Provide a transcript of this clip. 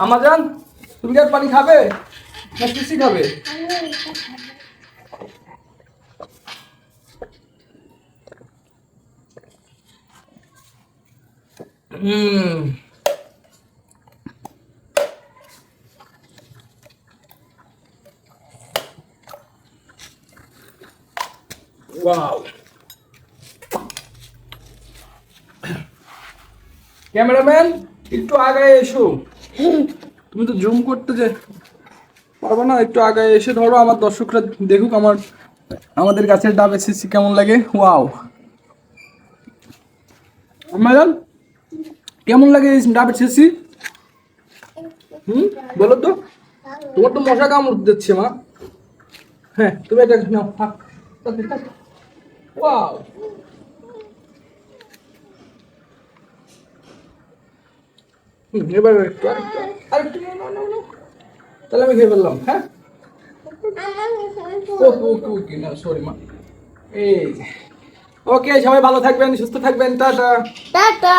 Amazon, তুমি কি আর পানি খাবে না পিসি খাবে? ওয়াও, ক্যামেরাম্যান একটু আগায় এসো। তুমি তো জুম করতে যে পারবো না, একটু আগায় এসে ধরো, আমার দর্শকরা দেখুক আমাদের গাছের ডাব এসেছি কেমন লাগে। ওয়াও, আমাজান কেমন লাগে এই ডাব এসেছি? বলো তো, তোমার তো মশা কামড় দিচ্ছে মা। হ্যাঁ, তুমি এটা নাও। ওয়াও, এবার একটু আরেকটু আরেকটু নাও, নাও, নাও। তাহলে আমি খেয়ে ফেললাম। হ্যাঁ, ওকে ওকে ওকে, না সরি মা। এই ওকে, সবাই ভালো থাকবেন, সুস্থ থাকবেন, টাটা। টাটা।